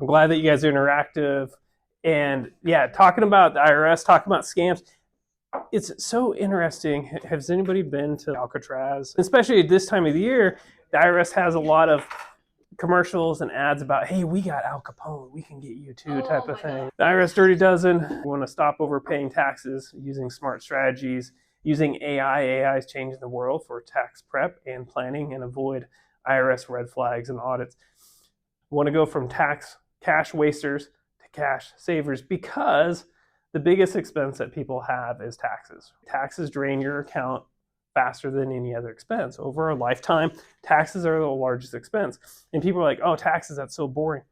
I'm glad that you guys are interactive. And yeah, talking about the IRS, talking about scams, it's so interesting. Has anybody been to Alcatraz? Especially at this time of the year, the IRS has a lot of commercials and ads about, hey, we got Al Capone, we can get you too, type of thing. The IRS Dirty Dozen, we want to stop overpaying taxes using smart strategies, using AI. AI is changing the world for tax prep and planning and avoid IRS red flags and audits. We want to go from tax cash wasters to cash savers because the biggest expense that people have is taxes. Taxes drain your account faster than any other expense. Over a lifetime, taxes are the largest expense. And people are like, oh, taxes, that's so boring.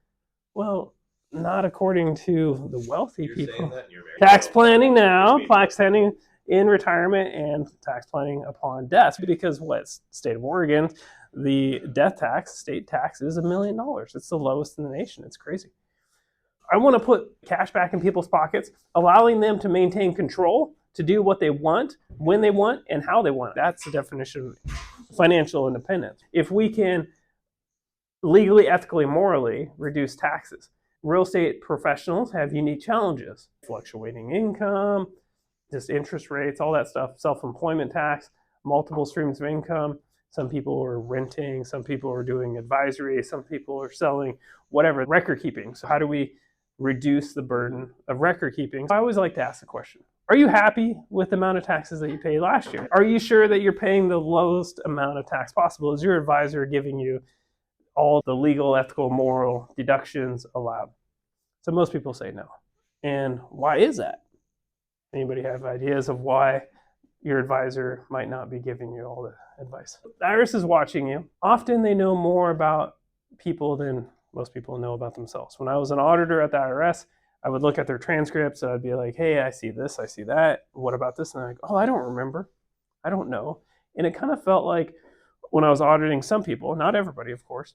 Well, not according to the wealthy people. Tax planning now, tax planning in retirement, and tax planning upon death. Because what? State of Oregon, the death tax, state tax is $1 million. It's the lowest in the nation. It's crazy. I want to put cash back in people's pockets, allowing them to maintain control, to do what they want, when they want, and how they want. That's the definition of financial independence. If we can legally, ethically, morally reduce taxes. Real estate professionals have unique challenges. Fluctuating income, just interest rates, all that stuff, self-employment tax, multiple streams of income. Some people are renting, some people are doing advisory, some people are selling, whatever, record keeping. So how do we reduce the burden of record keeping? I always like to ask the question, are you happy with the amount of taxes that you paid last year? Are you sure that you're paying the lowest amount of tax possible? Is your advisor giving you all the legal, ethical, moral deductions allowed? So most people say no. And why is that? Anybody have ideas of why your advisor might not be giving you all the advice? The IRS is watching you. Often they know more about people than most people know about themselves. When I was an auditor at the IRS, I would look at their transcripts. I'd be like, hey, I see this, I see that. What about this? And they're like, oh, I don't remember. I don't know. And it kind of felt like when I was auditing some people, not everybody, of course,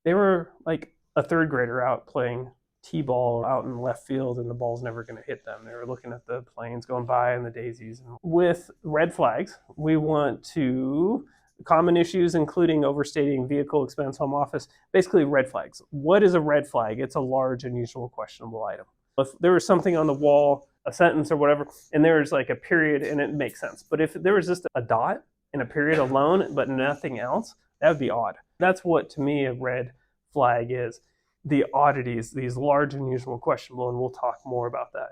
they were like a third grader out playing t-ball out in left field and the ball's never going to hit them. They were looking at the planes going by and the daisies. With red flags, we want to, common issues including overstating vehicle expense, home office, basically red flags. What is a red flag? It's a large, unusual, questionable item. If there was something on the wall, a sentence or whatever, and there's like a period and it makes sense. But if there was just a dot and a period alone, but nothing else, that would be odd. That's what, to me, a red flag is. The oddities, these large, unusual, questionable, and we'll talk more about that.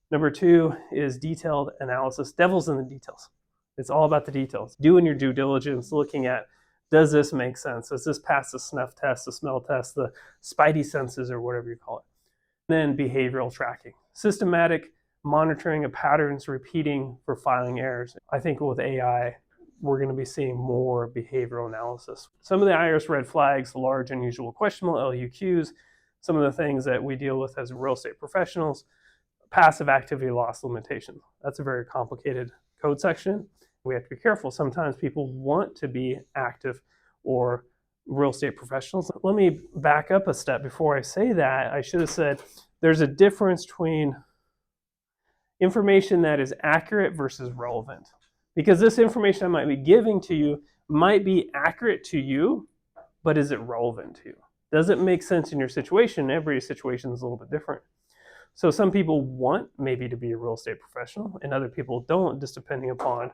Number 2 is detailed analysis. Devil's in the details. It's all about the details. Doing your due diligence, looking at, does this make sense? Does this pass the snuff test, the smell test, the spidey senses, or whatever you call it? Then behavioral tracking. Systematic monitoring of patterns repeating for filing errors. I think with AI, we're going to be seeing more behavioral analysis. Some of the IRS red flags, large, unusual, questionable, LUQs, some of the things that we deal with as real estate professionals, passive activity loss limitation. That's a very complicated code section. We have to be careful. Sometimes people want to be active or real estate professionals. Let me back up a step before I say that. I should have said there's a difference between information that is accurate versus relevant. Because this information I might be giving to you might be accurate to you, but is it relevant to you? Does it make sense in your situation? Every situation is a little bit different. So some people want maybe to be a real estate professional and other people don't, just depending upon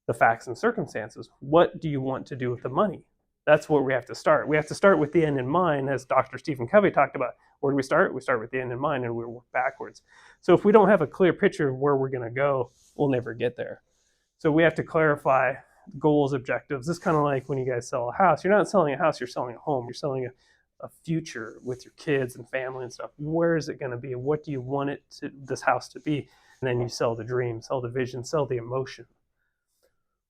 the facts and circumstances. What do you want to do with the money? That's where we have to start. We have to start with the end in mind, as Dr. Stephen Covey talked about. Where do we start? We start with the end in mind and we work backwards. So if we don't have a clear picture of where we're going to go, we'll never get there. So we have to clarify goals, objectives. This is kind of like when you guys sell a house. You're not selling a house, you're selling a home. You're selling a future with your kids and family and stuff. Where is it going to be? What do you want this house to be? And then you sell the dream, sell the vision, sell the emotion.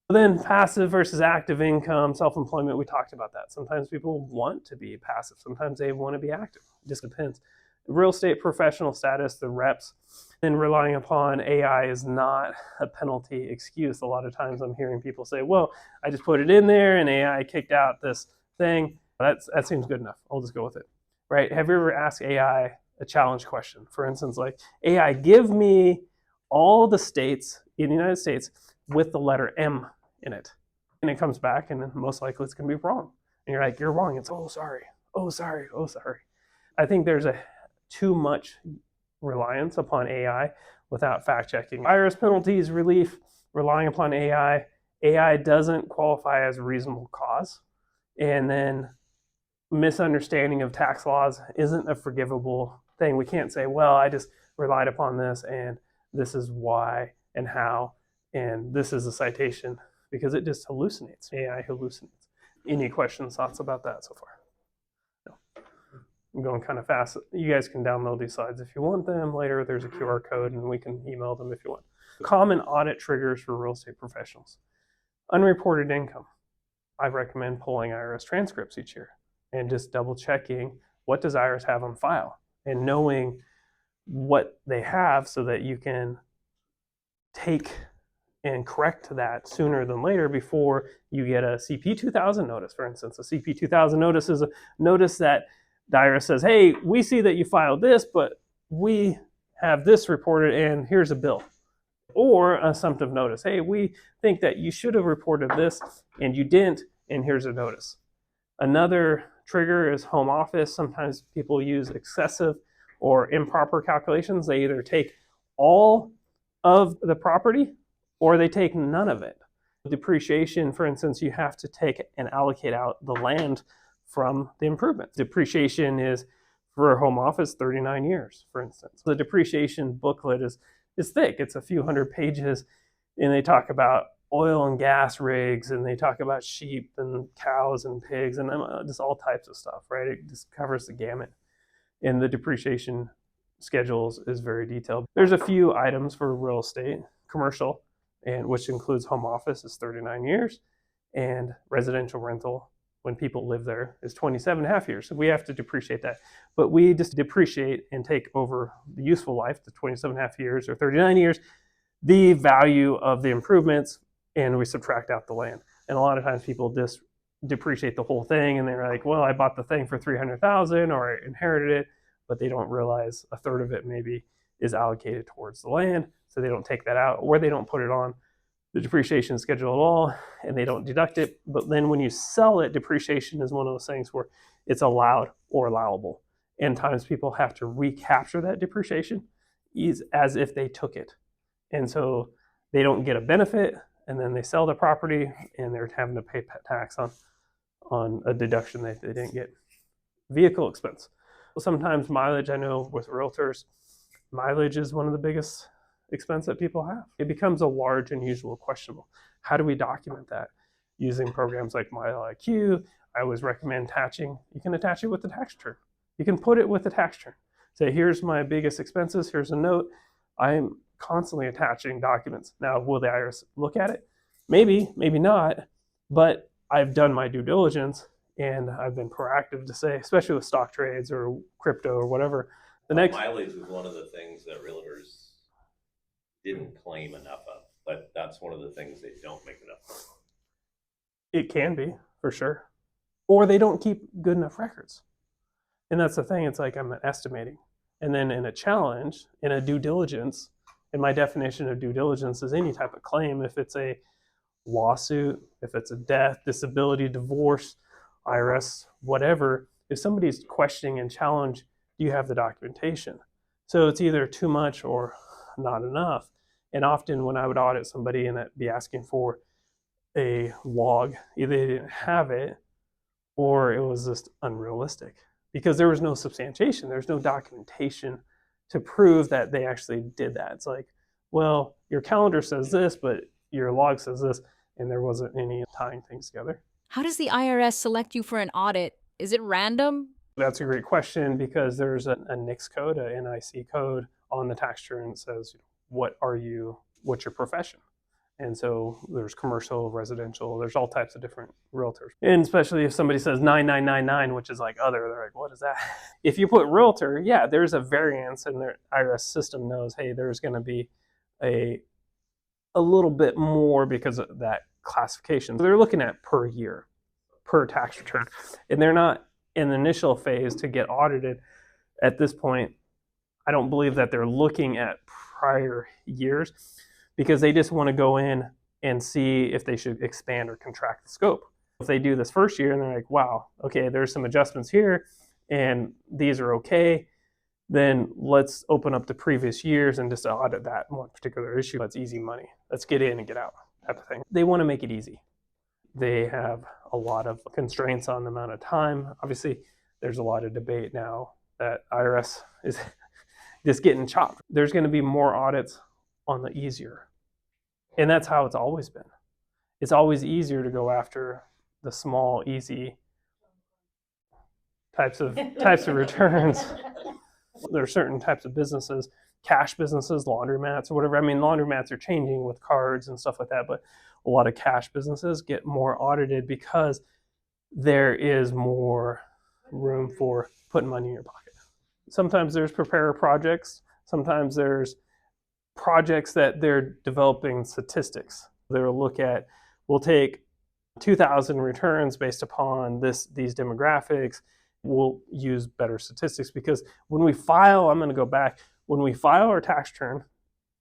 Then passive versus active income, self-employment, we talked about that. Sometimes people want to be passive. Sometimes they want to be active. It just depends. Real estate professional status, the reps, and relying upon AI is not a penalty excuse. A lot of times I'm hearing people say, well, I just put it in there and AI kicked out this thing. That seems good enough. I'll just go with it, right? Have you ever asked AI a challenge question? For instance, like, AI, give me all the states in the United States with the letter M in it. And it comes back and most likely it's going to be wrong. And you're like, you're wrong. It's, oh, sorry. Oh, sorry. Oh, sorry. I think there's a too much reliance upon AI without fact checking. IRS penalties relief, relying upon AI. AI doesn't qualify as a reasonable cause. And then misunderstanding of tax laws isn't a forgivable thing. We can't say, well, I just relied upon this and this is why and how, and this is a citation, because it just hallucinates. AI hallucinates. Any questions, thoughts about that so far? No. I'm going kind of fast. You guys can download these slides if you want them later. There's a QR code and we can email them if you want. Common audit triggers for real estate professionals. Unreported income. I recommend pulling IRS transcripts each year and just double checking what does IRS have on file and knowing what they have so that you can take and correct that sooner than later before you get a CP 2000 notice. For instance, a CP 2000 notice is a notice that the IRS says, hey, we see that you filed this, but we have this reported and here's a bill. Or an assumptive notice. Hey, we think that you should have reported this and you didn't, and here's a notice. Another trigger is home office. Sometimes people use excessive or improper calculations. They either take all of the property or they take none of it. Depreciation, for instance, you have to take and allocate out the land from the improvement. Depreciation is, for a home office, 39 years, for instance. The depreciation booklet is thick. It's a few hundred pages, and they talk about oil and gas rigs, and they talk about sheep and cows and pigs and just all types of stuff, right? It just covers the gamut. And the depreciation schedules is very detailed. There's a few items for real estate, commercial, and which includes home office is 39 years, and residential rental, when people live there, is 27 and a half years. So we have to depreciate that. But we just depreciate and take over the useful life, the 27 and a half years or 39 years, the value of the improvements, and we subtract out the land. And a lot of times people just depreciate the whole thing and they're like, well, I bought the thing for $300,000 or I inherited it, but they don't realize a third of it maybe is allocated towards the land. So they don't take that out, or they don't put it on the depreciation schedule at all, and they don't deduct it. But then when you sell it, depreciation is one of those things where it's allowed or allowable. And times people have to recapture that depreciation as if they took it. And so they don't get a benefit, and then they sell the property and they're having to pay tax on a deduction that they didn't get. Vehicle expense. Sometimes mileage, I know with realtors, mileage is one of the biggest expense that people have. It becomes a large and usual questionable. How do we document that? Using programs like MileIQ, I always recommend attaching. You can attach it with the tax return. You can put it with the tax return. Say, here's my biggest expenses, here's a note. I'm constantly attaching documents. Now, will the IRS look at it? Maybe, maybe not, but I've done my due diligence and I've been proactive to say, especially with stock trades or crypto or whatever. Mileage was one of the things that realtors didn't claim enough of, but that's one of the things they don't make enough of. It can be, for sure. Or they don't keep good enough records. And that's the thing, it's like I'm estimating. And then in a challenge, in a due diligence, and my definition of due diligence is any type of claim. If it's a lawsuit, if it's a death, disability, divorce, IRS, whatever, if somebody's questioning and challenge, do you have the documentation? So it's either too much or not enough. And often when I would audit somebody and I'd be asking for a log, either they didn't have it or it was just unrealistic because there was no substantiation. There's no documentation to prove that they actually did that. It's like, well, your calendar says this, but your log says this, and there wasn't any tying things together. How does the IRS select you for an audit? Is it random? That's a great question because there's a NICS code, a NIC code on the tax return that says, what's your profession? And so there's commercial, residential, there's all types of different realtors. And especially if somebody says 9999, which is like other, they're like, what is that? If you put realtor, yeah, there's a variance and the IRS system knows, hey, there's gonna be a little bit more because of that classification. So they're looking at per year, per tax return. And they're not in the initial phase to get audited at this point. I don't believe that they're looking at prior years because they just want to go in and see if they should expand or contract the scope. If they do this first year and they're like, wow, okay, there's some adjustments here and these are okay, then let's open up the previous years and just audit that one particular issue. That's easy money. Let's get in and get out type of thing. They want to make it easy. They have a lot of constraints on the amount of time. Obviously, there's a lot of debate now that IRS is just getting chopped. There's going to be more audits on the easier. And that's how it's always been. It's always easier to go after the small, easy types of returns. There are certain types of businesses, cash businesses, laundromats, or whatever. I mean, laundromats are changing with cards and stuff like that, but a lot of cash businesses get more audited because there is more room for putting money in your pocket. Sometimes there's preparer projects. Sometimes there's projects that they're developing statistics. They'll look at, we'll take 2,000 returns based upon these demographics. We'll use better statistics because when we file, I'm going to go back, when we file our tax return,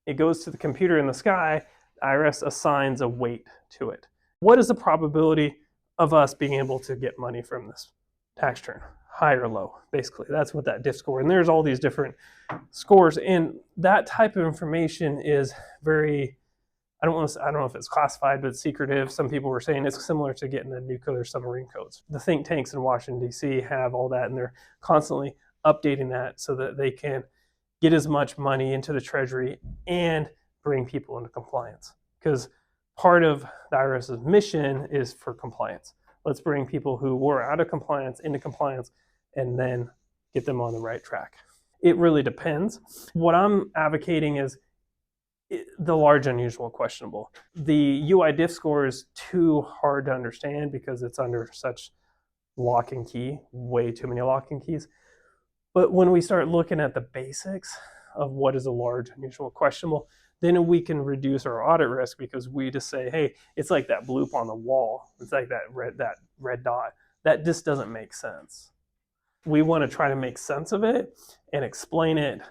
it goes to the computer in the sky, IRS assigns a weight to it. What is the probability of us being able to get money from this tax return? High or low, basically. That's what that diff score, and there's all these different scores, and that type of information is very, I don't know if it's classified, but it's secretive. Some people were saying it's similar to getting the nuclear submarine codes. The think tanks in Washington, D.C. have all that, and they're constantly updating that so that they can get as much money into the Treasury and bring people into compliance. Because part of the IRS's mission is for compliance. Let's bring people who were out of compliance into compliance and then get them on the right track. It really depends. What I'm advocating is the large, unusual, questionable. The UI diff score is too hard to understand because it's under such lock and key, way too many lock and keys. But when we start looking at the basics of what is a large, unusual, questionable, then we can reduce our audit risk because we just say, hey, it's like that bloop on the wall. It's like that red dot. That just doesn't make sense. We want to try to make sense of it and explain it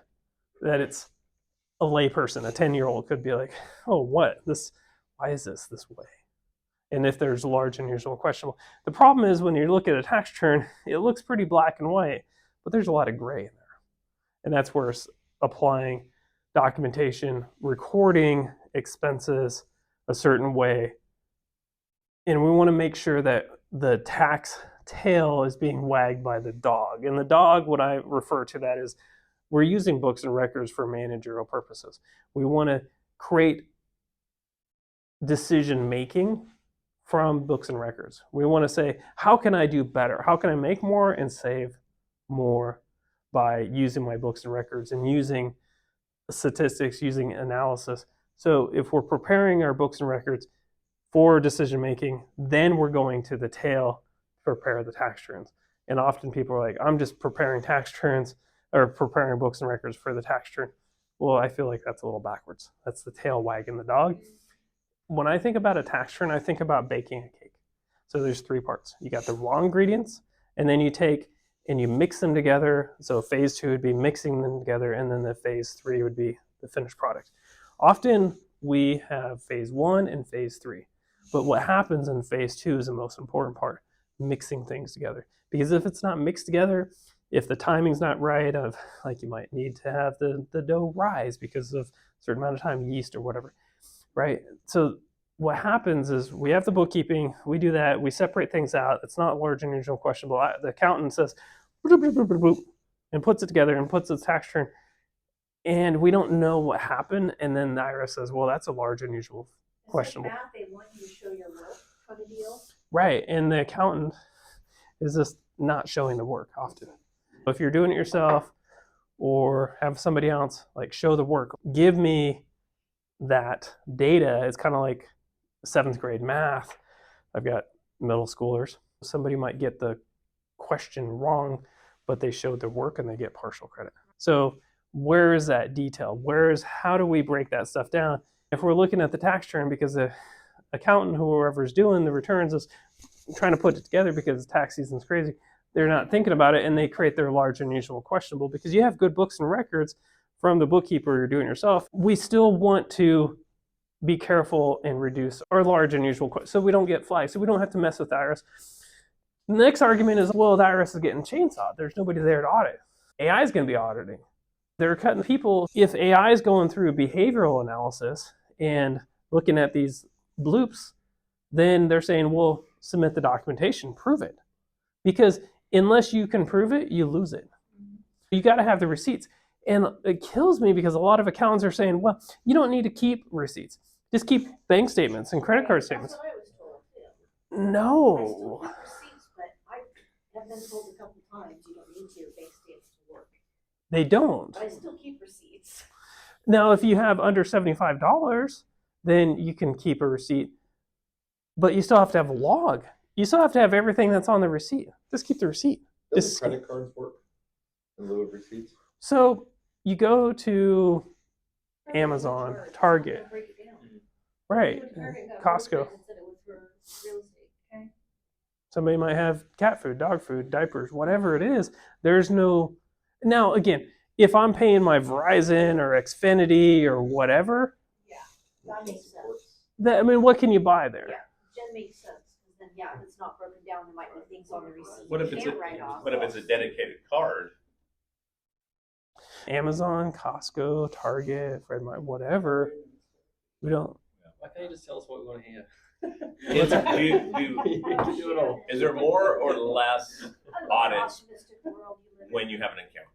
that it's a layperson, a 10-year-old could be like, oh, why is this way? And if there's large, unusual, questionable. The problem is when you look at a tax return, it looks pretty black and white, but there's a lot of gray in there. And that's where applying documentation, recording expenses a certain way. And we want to make sure that the tax tail is being wagged by the dog. And the dog, what I refer to that is, we're using books and records for managerial purposes. We want to create decision making from books and records. We want to say, how can I do better? How can I make more and save more by using my books and records and using statistics, using analysis? So if we're preparing our books and records for decision making, then we're going to the tail to prepare the tax returns. And often people are like, I'm just preparing tax returns or preparing books and records for the tax return. Well, I feel like that's a little backwards. That's the tail wagging the dog. When I think about a tax return, I think about baking a cake. So there's three parts. You got the raw ingredients, and then you take and you mix them together. So phase 2 would be mixing them together, and then the phase 3 would be the finished product. Often we have phase 1 and phase 3. But what happens in phase 2 is the most important part, mixing things together. Because if it's not mixed together, if the timing's not right, of like you might need to have the dough rise because of a certain amount of time, yeast or whatever, right? So what happens is we have the bookkeeping, we do that, we separate things out. It's not large, unusual, questionable. The accountant says, boop, boop, boop, boop, boop, and puts it together and puts its tax return, and we don't know what happened. And then the IRS says, well, that's a large, unusual, questionable. Math, they want you to show your work kind of deal. Right, and the accountant is just not showing the work often. If you're doing it yourself or have somebody else like show the work, give me that data. It's kind of like 7th grade math. I've got middle schoolers. Somebody might get the question wrong, but they showed their work and they get partial credit. So where is that detail? How do we break that stuff down? If we're looking at the tax return, because the accountant, whoever's doing the returns, is trying to put it together because tax season's crazy, they're not thinking about it, and they create their large, unusual, questionable. Because you have good books and records from the bookkeeper, you're doing it yourself. We still want to be careful and reduce our large, unusual, so we don't get flagged, so we don't have to mess with the IRS. The next argument is, well, the IRS is getting chainsawed. There's nobody there to audit. AI is going to be auditing. They're cutting people. If AI is going through behavioral analysis and looking at these bloops, then they're saying, well, submit the documentation, prove it. Because unless you can prove it, you lose it. You got to have the receipts. And it kills me because a lot of accountants are saying, well, you don't need to keep receipts. Just keep bank statements and credit card statements. That's what I was told too. I No. still keep receipts, but I have been told a couple times you don't need your bank statements to work. They don't. But I still keep receipts. Now, if you have under $75, then you can keep a receipt. But you still have to have a log. You still have to have everything that's on the receipt. Just keep the receipt. Does credit cards work in lieu of receipts? So you go to Amazon, Target, Break it down. right, Target got Costco. bullshit and said it was for real estate. Okay. Somebody might have cat food, dog food, diapers, whatever it is. There's no. Now, again, if I'm paying my Verizon or Xfinity or whatever, That makes sense. I mean, what can you buy there? Yeah, that makes sense. Because then, yeah, if it's not broken down, there might be things on the receipt. What if you it's can't write off. what if it's a dedicated card? Amazon, Costco, Target, Fred Meyer, whatever. We don't. Why can't you just tell us what we want to hear? Is there more or less I love audits the optimistic world you live in. when you have an accountant?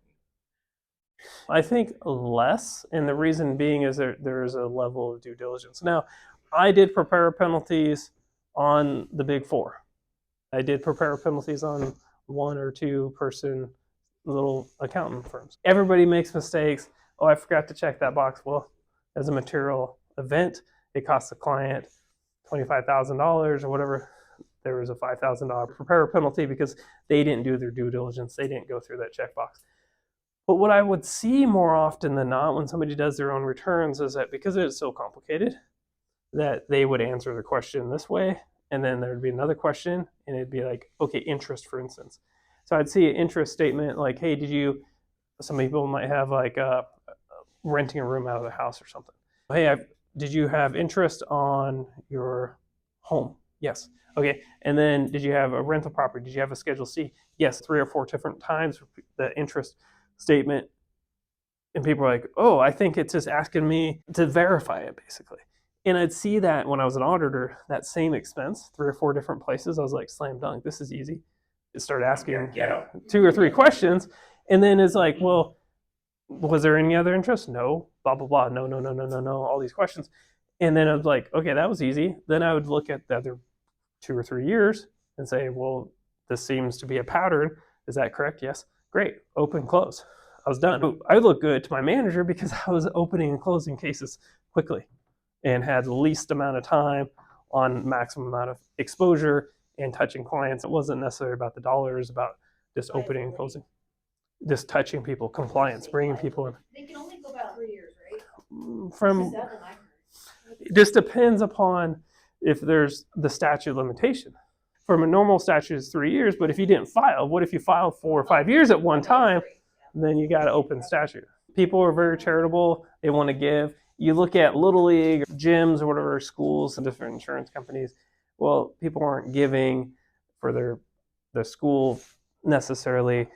I think less, and the reason being is there is a level of due diligence. Now, I did prepare penalties on the Big Four. I did prepare penalties on 1 or 2 person little accountant firms. Everybody makes mistakes. Oh, I forgot to check that box. Well, as a material event, it costs the client $25,000 or whatever. There was a $5,000 preparer penalty because they didn't do their due diligence. They didn't go through that checkbox. But what I would see more often than not when somebody does their own returns is that because it is so complicated, that they would answer the question this way, and then there'd be another question, and it'd be like, okay, interest, for instance. So I'd see an interest statement like, hey, some people might have like renting a room out of the house or something. Hey, did you have interest on your home? Yes. Okay. And then did you have a rental property? Did you have a Schedule C? Yes. 3 or 4 different times the interest statement. And people are like, oh, I think it's just asking me to verify it, basically. And I'd see that when I was an auditor, that same expense, 3 or 4 different places. I was like, slam dunk, this is easy. It started asking 2 or 3 questions. And then it's like, well, was there any other interest? No, blah, blah, blah. No, all these questions. And then I was like, okay, that was easy. Then I would look at the other 2 or 3 years and say, well, this seems to be a pattern. Is that correct? Yes. Great. Open, close. I was done. I looked good to my manager because I was opening and closing cases quickly and had the least amount of time on maximum amount of exposure and touching clients. It wasn't necessarily about the dollars, about just opening and closing, just touching people, compliance, bringing people in. They can only go about 3 years, right? From 7, I heard. it just depends upon if there's the statute of limitation. From a normal statute is 3 years, but if you didn't file, what if you filed 4 or 5 years at one time? Then you got to open statute. People are very charitable. They want to give. You look at Little League, gyms, or whatever, schools and different insurance companies. Well, people aren't giving for their school necessarily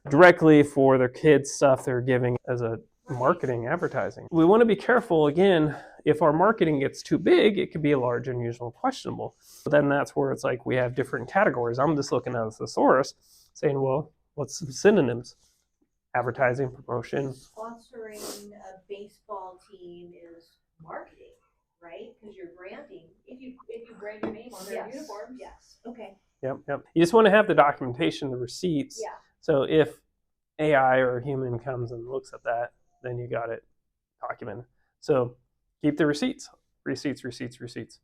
directly for their kids' stuff. They're giving as a marketing, advertising. We want to be careful, again, if our marketing gets too big, it could be large, unusual, questionable. But then that's where it's like we have different categories. I'm just looking at a thesaurus saying, well, what's some synonyms? Advertising, promotion. Sponsoring a baseball team is marketing, right? Because you're branding. If you brand your name on their uniforms. Yes. Okay. Yep. You just want to have the documentation, the receipts. Yeah. So if AI or a human comes and looks at that, then you got it documented. So keep the receipts. Receipts.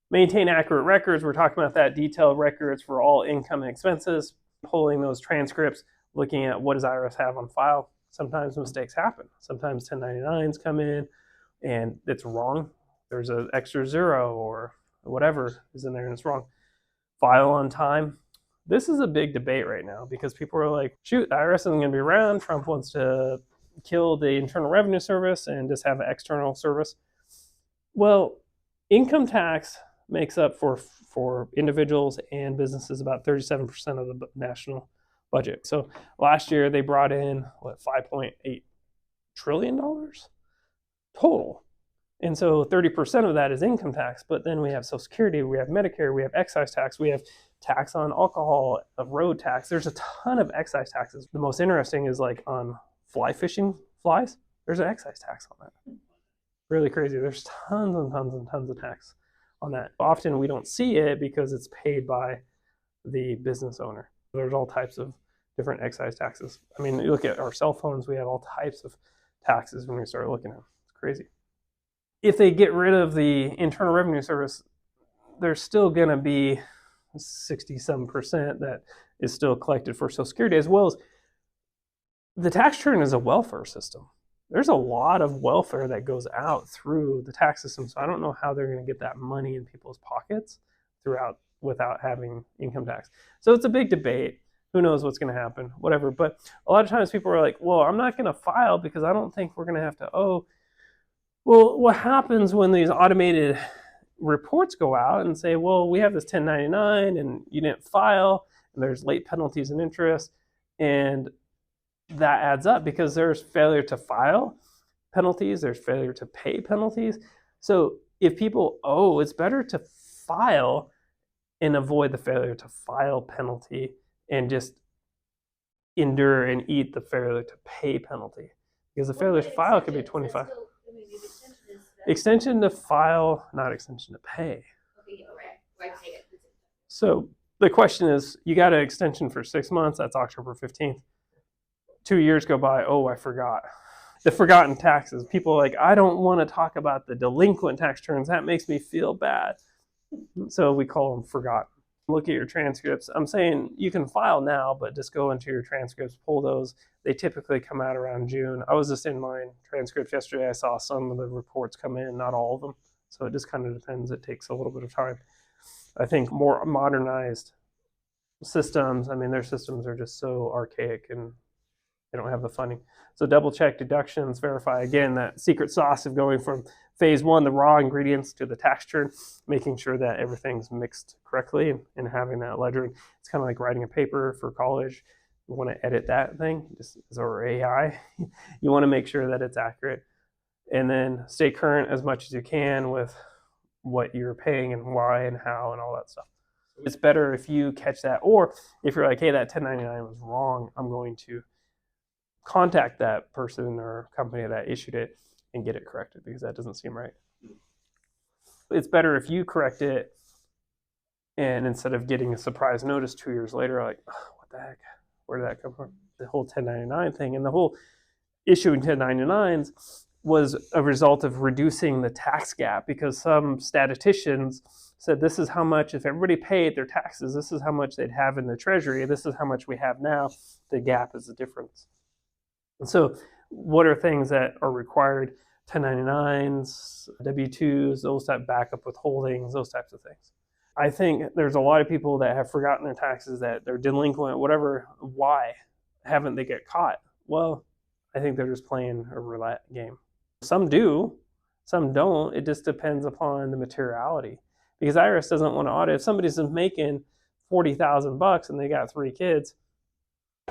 Maintain accurate records. We're talking about that. Detailed records for all income and expenses. Pulling those transcripts, looking at what does IRS have on file. Sometimes mistakes happen. Sometimes 1099s come in and it's wrong. There's an extra 0 or whatever is in there and it's wrong. File on time. This is a big debate right now because people are like, shoot, the IRS isn't going to be around. Trump wants to kill the Internal Revenue Service and just have an external service. Well, income tax makes up for individuals and businesses about 37% of the national budget. So last year they brought in $5.8 trillion total. And so 30% of that is income tax, but then we have Social Security, we have Medicare, we have excise tax, we have tax on alcohol, a road tax. There's a ton of excise taxes. The most interesting is like on fly fishing flies, there's an excise tax on that. Really crazy. There's tons and tons and tons of tax on that. Often we don't see it because it's paid by the business owner. There's all types of different excise taxes. I mean, you look at our cell phones, we have all types of taxes when we start looking at them. It's crazy. If they get rid of the Internal Revenue Service, there's still going to be 60-some% that is still collected for Social Security, as well as the tax return is a welfare system. There's a lot of welfare that goes out through the tax system, so I don't know how they're going to get that money in people's pockets throughout without having income tax. So it's a big debate. Who knows what's going to happen, whatever. But a lot of times people are like, well, I'm not going to file because I don't think we're going to have to owe. Well, what happens when these automated reports go out and say, well, we have this 1099 and you didn't file, and there's late penalties and interest, and that adds up because there's failure to file penalties, there's failure to pay penalties. So if people owe, it's better to file and avoid the failure to file penalty and just endure and eat the failure to pay penalty. Because the failure to file could be 25. Extension to file, not extension to pay. Okay, right. So the question is, you got an extension for 6 months, that's October 15th. 2 years go by, oh, I forgot. The forgotten taxes. People are like, I don't want to talk about the delinquent tax returns. That makes me feel bad. So we call them forgotten. Look at your transcripts. I'm saying you can file now, but just go into your transcripts, pull those. They typically come out around June. I was just in my transcripts yesterday. I saw some of the reports come in, not all of them. So it just kind of depends. It takes a little bit of time. I think more modernized systems, I mean, their systems are just so archaic and they don't have the funding. So double check deductions, verify again that secret sauce of going from phase one, the raw ingredients, to the tax return, making sure that everything's mixed correctly and having that ledger. It's kind of like writing a paper for college. You want to edit that thing, just or AI. You want to make sure that it's accurate. And then stay current as much as you can with what you're paying and why and how and all that stuff. It's better if you catch that, or if you're like, hey, that 1099 was wrong, I'm going to contact that person or company that issued it and get it corrected, because that doesn't seem right. It's better if you correct it, and instead of getting a surprise notice 2 years later, like, oh, what the heck, where did that come from? The whole 1099 thing and the whole issuing 1099s was a result of reducing the tax gap, because some statisticians said this is how much, if everybody paid their taxes, this is how much they'd have in the treasury, this is how much we have now, the gap is the difference. And so what are things that are required? 1099s, W-2s, those type backup withholdings, those types of things. I think there's a lot of people that have forgotten their taxes, that they're delinquent, whatever. Why haven't they get caught? Well, I think they're just playing a roulette game. Some do, some don't. It just depends upon the materiality. Because IRS doesn't want to audit. If somebody's making $40,000 and they got 3 kids,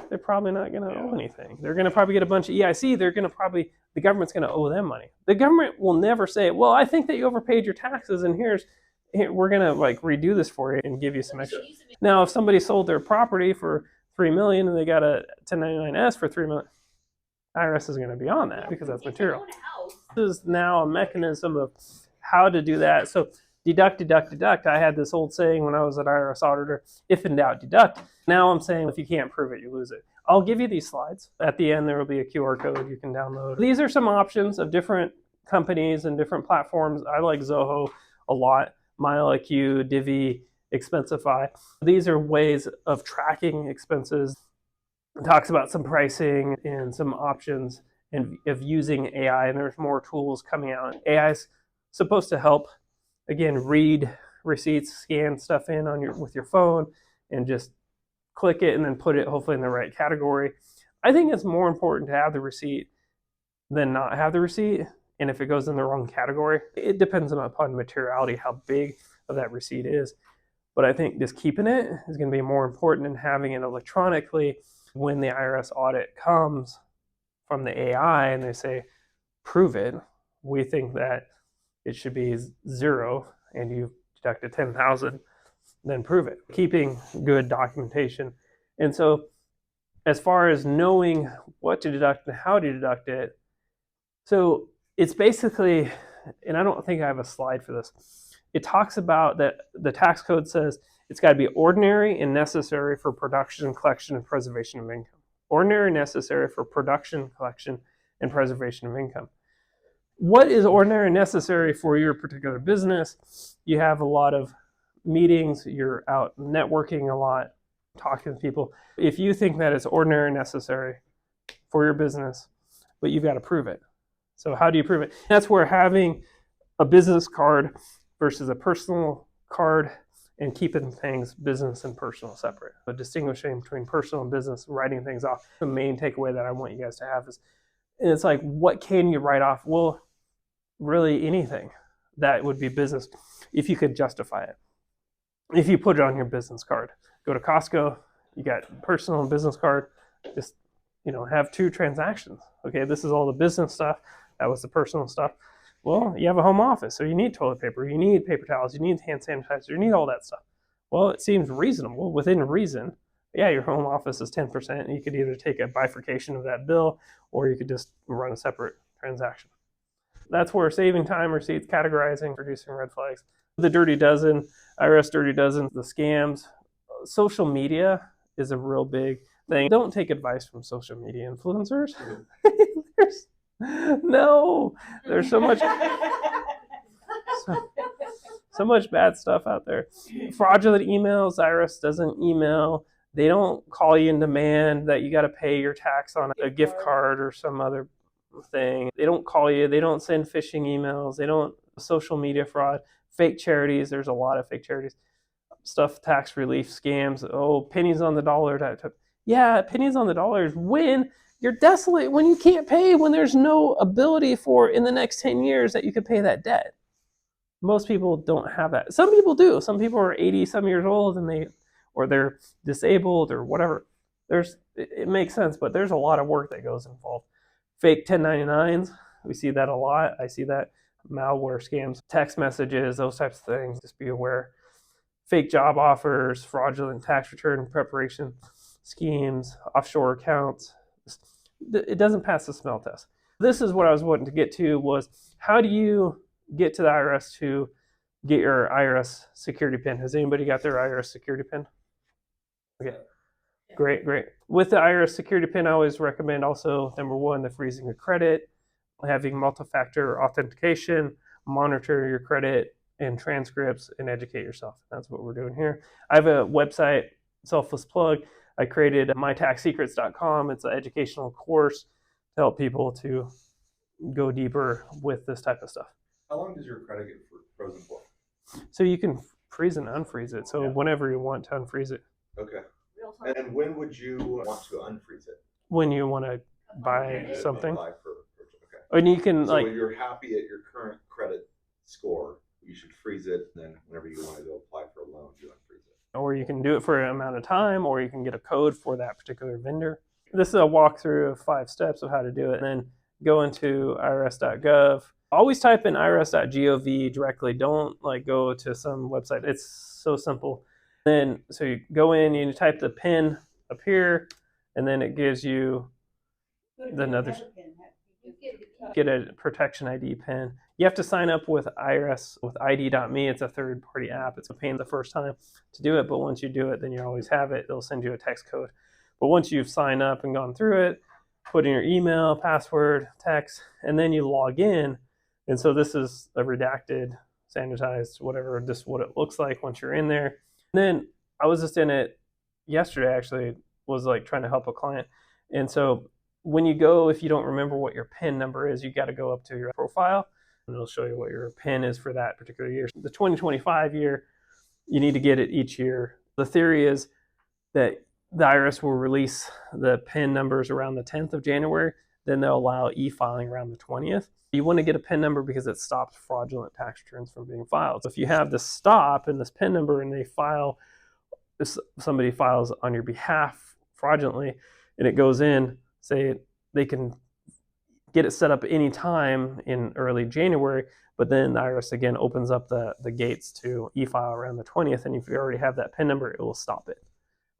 they're probably not going to owe anything. They're going to probably get a bunch of EIC. They're going to probably, the government's going to owe them money. The government will never say, well, I think that you overpaid your taxes and we're going to like redo this for you and give you some extra. Now, if somebody sold their property for $3 million and they got a 1099-S for $3 million, IRS is going to be on that because that's material. This is now a mechanism of how to do that. So deduct, deduct, deduct. I had this old saying when I was an IRS auditor, if in doubt, deduct. Now I'm saying if you can't prove it, you lose it. I'll give you these slides. At the end, there will be a QR code you can download. These are some options of different companies and different platforms. I like Zoho a lot, MileIQ, Divvy, Expensify. These are ways of tracking expenses. It talks about some pricing and some options and of using AI, and there's more tools coming out. AI is supposed to help, again, read receipts, scan stuff in on with your phone, and just click it and then put it hopefully in the right category. I think it's more important to have the receipt than not have the receipt. And if it goes in the wrong category, it depends upon materiality, how big of that receipt is. But I think just keeping it is going to be more important than having it electronically. When the IRS audit comes from the AI and they say, prove it, we think that it should be 0 and you've deducted 10,000, then prove it. Keeping good documentation. And so as far as knowing what to deduct and how to deduct it, so it's basically, and I don't think I have a slide for this, it talks about that the tax code says it's got to be ordinary and necessary for production, collection, and preservation of income. Ordinary and necessary for production, collection, and preservation of income. What is ordinary and necessary for your particular business? You have a lot of meetings, you're out networking a lot, talking to people. If you think that it's ordinary and necessary for your business, but you've got to prove it. So how do you prove it? That's where having a business card versus a personal card and keeping things business and personal separate. But distinguishing between personal and business, writing things off. The main takeaway that I want you guys to have is, and it's like, what can you write off? Well, really anything that would be business if you could justify it. If you put it on your business card, go to Costco, you got personal and business card, just have 2 transactions. Okay, this is all the business stuff, that was the personal stuff. Well, you have a home office, so you need toilet paper, you need paper towels, you need hand sanitizer, you need all that stuff. Well, it seems reasonable, within reason. Yeah, your home office is 10%, and you could either take a bifurcation of that bill, or you could just run a separate transaction. That's where saving time, receipts, categorizing, reducing red flags. The dirty dozen, IRS dirty dozen, the scams. Social media is a real big thing. Don't take advice from social media influencers. There's so much so much bad stuff out there. Fraudulent emails, IRS doesn't email. They don't call you and demand that you got to pay your tax on a gift card or some other thing. They don't call you. They don't send phishing emails. They don't social media fraud. Fake charities. There's a lot of fake charities. Stuff, tax relief scams. Oh, pennies on the dollar. Yeah, pennies on the dollar is when you're desolate, when you can't pay, when there's no ability for in the next 10 years that you could pay that debt. Most people don't have that. Some people do. Some people are 80 some years old and they're disabled or whatever. It makes sense, but there's a lot of work that goes involved. Fake 1099s, we see that a lot. I see that. Malware scams, text messages, those types of things. Just be aware. Fake job offers, fraudulent tax return preparation schemes, offshore accounts. It doesn't pass the smell test. This is what I was wanting to get to was, how do you get to the IRS to get your IRS security pin? Has anybody got their IRS security pin? Okay. Great. With the IRS security pin, I always recommend also, number 1, the freezing of credit, having multi-factor authentication, monitor your credit and transcripts, and educate yourself. That's what we're doing here. I have a website, selfless plug. I created mytaxsecrets.com. It's an educational course to help people to go deeper with this type of stuff. How long does your credit get frozen for? So you can freeze and unfreeze it. So whenever you want to unfreeze it. Okay. And then when would you want to unfreeze it? When you want to buy something. Okay. And you can so when you're happy at your current credit score, you should freeze it. And then whenever you want to go apply for a loan, you unfreeze it. Or you can do it for an amount of time, or you can get a code for that particular vendor. This is a walkthrough of 5 steps of how to do it. And then go into irs.gov. Always type in irs.gov directly. Don't go to some website. It's so simple. Then, so you go in, you type the PIN up here, and then it gives you another. Get a protection ID PIN. You have to sign up with IRS with ID.me. It's a third-party app. It's a pain the first time to do it, but once you do it, then you always have it. They'll send you a text code. But once you've signed up and gone through it, put in your email, password, text, and then you log in. And so this is a redacted, sanitized, whatever, just what it looks like once you're in there. And then I was just in it yesterday, actually, was trying to help a client. And so when you go, if you don't remember what your PIN number is, you got to go up to your profile, and it'll show you what your PIN is for that particular year. The 2025 year, you need to get it each year. The theory is that the IRS will release the PIN numbers around the 10th of January. then they'll allow e-filing around the 20th. You want to get a PIN number because it stops fraudulent tax returns from being filed. So if you have this stop and this PIN number and somebody files on your behalf fraudulently and it goes in, say they can get it set up anytime in early January, but then the IRS again opens up the gates to e-file around the 20th, and if you already have that PIN number, it will stop it.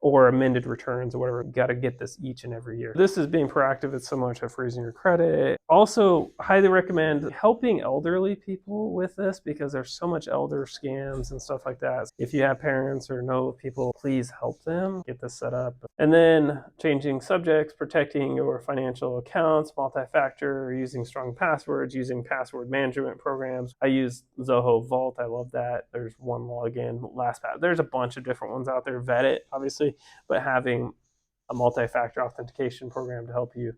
Or amended returns or whatever. You got to get this each and every year. This is being proactive. It's similar to freezing your credit. Also, highly recommend helping elderly people with this because there's so much elder scams and stuff like that. If you have parents or know people, please help them get this set up. And then changing subjects, protecting your financial accounts, multi-factor, using strong passwords, using password management programs. I use Zoho Vault. I love that. There's one login, LastPass. There's a bunch of different ones out there. Vet it, obviously. But having a multi-factor authentication program to help you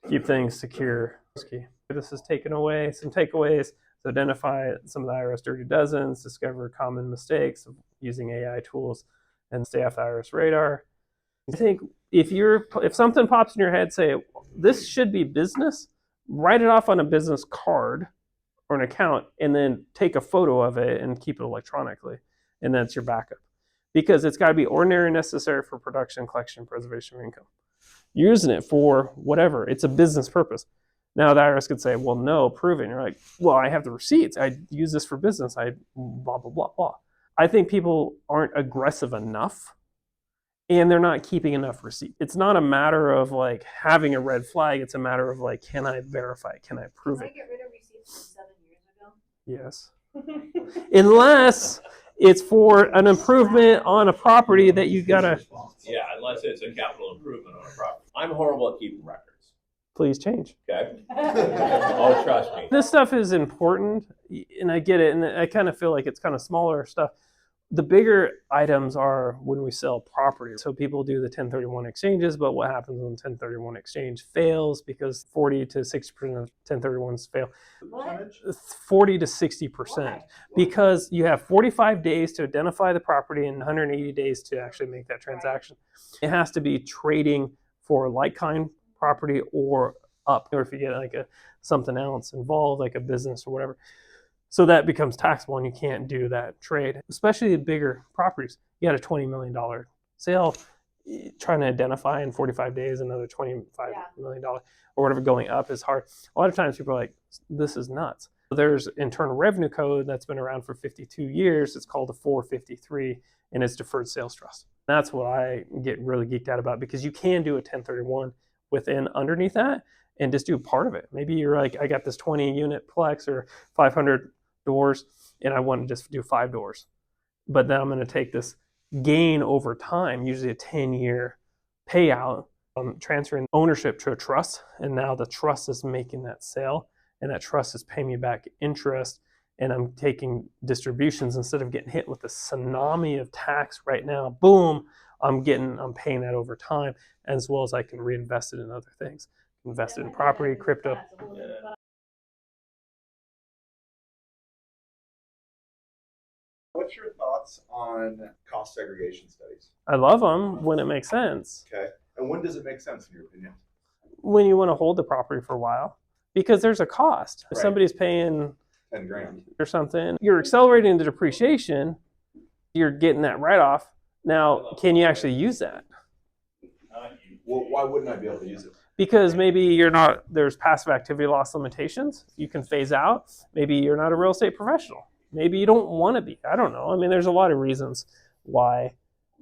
keep things secure is key. This has taken away some takeaways to identify some of the IRS dirty dozens, discover common mistakes of using AI tools, and stay off the IRS radar. I think if something pops in your head, say this should be business, write it off on a business card or an account, and then take a photo of it and keep it electronically, and that's your backup. Because it's got to be ordinary and necessary for production, collection, preservation of income. You're using it for whatever. It's a business purpose. Now the IRS could say, well, no, prove it. And you're like, well, I have the receipts. I use this for business. I blah, blah, blah, blah. I think people aren't aggressive enough and they're not keeping enough receipts. It's not a matter of like having a red flag. It's a matter of like, can I verify it? Can I prove it? Can I get rid of receipts from 7 years ago? Yes. Unless it's for an improvement on a property that you gotta. Yeah, unless it's a capital improvement on a property. I'm horrible at keeping records. Please change. Okay? Oh, trust me. This stuff is important, and I get it, and I kind of feel like it's kind of smaller stuff. The bigger items are when we sell property. So people do the 1031 exchanges, but what happens when 1031 exchange fails? Because 40 to 60% of 1031s fail. What? 40 to 60%. Because you have 45 days to identify the property and 180 days to actually make that transaction. It has to be trading for like-kind property or up, or if you get like something else involved, like a business or whatever. So that becomes taxable and you can't do that trade, especially the bigger properties. You got a $20 million sale, trying to identify in 45 days another $25 million or whatever going up is hard. A lot of times people are like, this is nuts. There's Internal Revenue Code that's been around for 52 years. It's called a 453 and it's Deferred Sales Trust. That's what I get really geeked out about because you can do a 1031 underneath that and just do part of it. Maybe you're like, I got this 20 unit plex or 500 doors and I want to just do 5 doors. But then I'm going to take this gain over time, usually a 10-year payout, transferring ownership to a trust. And now the trust is making that sale and that trust is paying me back interest. And I'm taking distributions instead of getting hit with a tsunami of tax right now. Boom, I'm paying that over time, as well as I can reinvest it in other things. Invest it in property, crypto. What's your thoughts on cost segregation studies? I love them when it makes sense. Okay. And when does it make sense in your opinion? When you want to hold the property for a while, because there's a cost. If somebody's paying 10 grand or something, you're accelerating the depreciation, you're getting that write-off. Now, can you actually use that? Well, why wouldn't I be able to use it? Because maybe there's passive activity loss limitations you can phase out. Maybe you're not a real estate professional. Maybe you don't want to be. I don't know. I mean, there's a lot of reasons why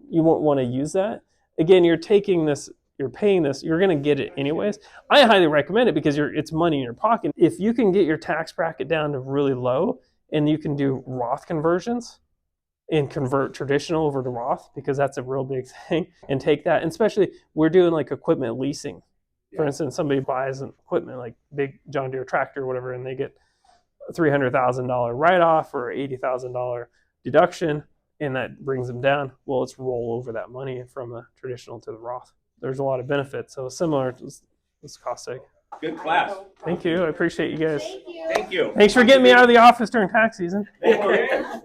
you won't want to use that. Again, you're taking this, you're paying this, you're going to get it anyways. I highly recommend it because it's money in your pocket. If you can get your tax bracket down to really low and you can do Roth conversions and convert traditional over to Roth, because that's a real big thing, and take that, and especially we're doing like equipment leasing. For instance, somebody buys an equipment like big John Deere tractor or whatever, and they get a $300,000 write-off or $80,000 deduction, and that brings them down. Well, let's roll over that money from a traditional to the Roth. There's a lot of benefits. So similar to this cost seg. Good class. Thank you. I appreciate you guys. Thank you. Thank you. Thanks for getting me out of the office during tax season. Thank you.